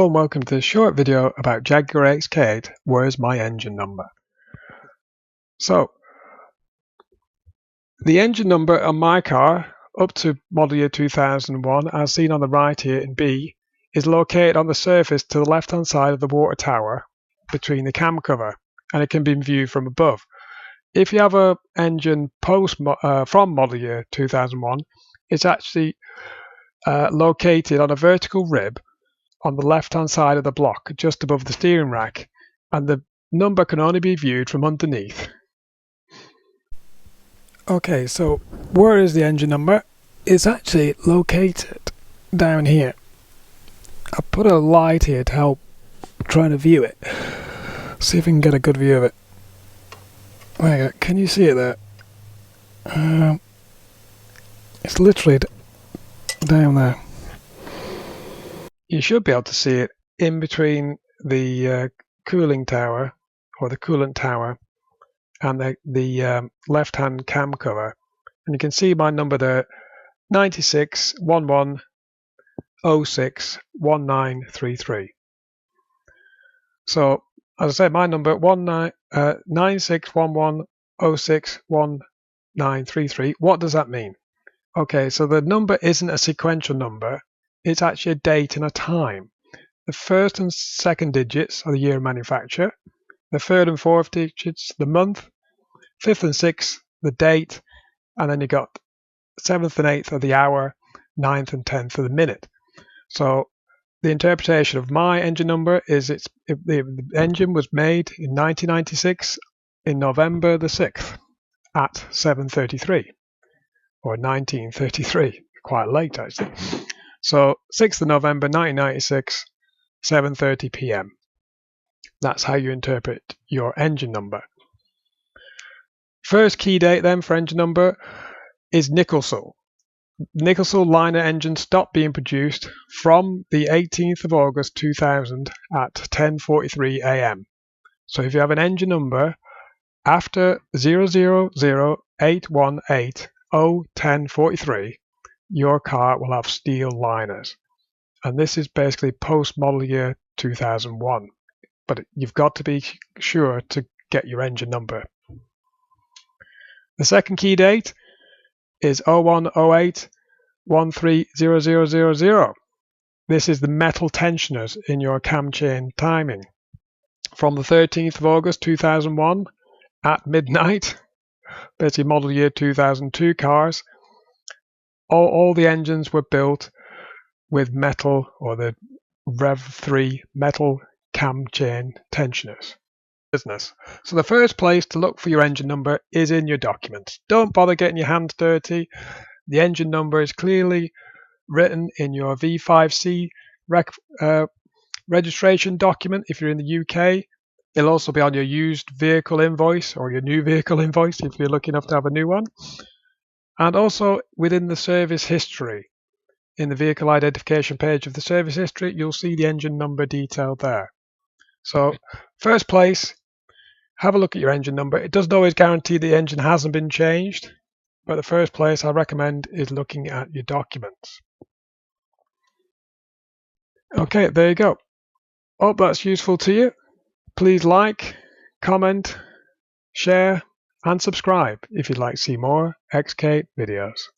And welcome to this short video about Jaguar XK8, where's my engine number? So, the engine number on my car, up to model year 2001, as seen on the right here in B, is located on the surface to the left hand side of the water tower between the cam cover, and it can be viewed from above. If you have an engine from model year 2001, it's actually located on a vertical rib on the left hand side of the block just above the steering rack, and the number can only be viewed from underneath. Okay, so where is the engine number? It's actually located down here. I put a light here to help trying to view it. See if we can get a good view of it. There you go. Can you see it there? It's literally down there. You should be able to see it in between the cooling tower or the coolant tower and the left-hand cam cover, and you can see my number there, 9611061933. So as I said, my number 9611061933. What does that mean? Okay, so the number isn't a sequential number. It's actually a date and a time. The first and second digits are the year of manufacture. The third and fourth digits, the month. Fifth and sixth, the date. And then you got seventh and eighth are the hour. Ninth and 10th are the minute. So the interpretation of my engine number is the engine was made in 1996 in November the 6th at 7:33 or 1933. Quite late actually. So 6th of November 1996, 7:30 p.m. That's how you interpret your engine number. First key date then for engine number is Nikasil. Nikasil liner engines stopped being produced from the 18th of August 2000 at 10:43 a.m. So if you have an engine number after 000818-01043, your car will have steel liners. And this is basically post-model year 2001. But you've got to be sure to get your engine number. The second key date is 0108130000. This is the metal tensioners in your cam chain timing. From the 13th of August 2001 at midnight, basically model year 2002 cars, all the engines were built with metal or the Rev 3 metal cam chain tensioners. So the first place to look for your engine number is in your documents. Don't bother getting your hands dirty. The engine number is clearly written in your V50A registration document if you're in the UK. It'll also be on your used vehicle invoice or your new vehicle invoice if you're lucky enough to have a new one. And also within the service history. In the vehicle identification page of the service history, you'll see the engine number detailed there. So first place, have a look at your engine number. It doesn't always guarantee the engine hasn't been changed, but the first place I recommend is looking at your documents. Okay, there you go. Hope that's useful to you. Please like, comment, share, and subscribe if you'd like to see more XK videos.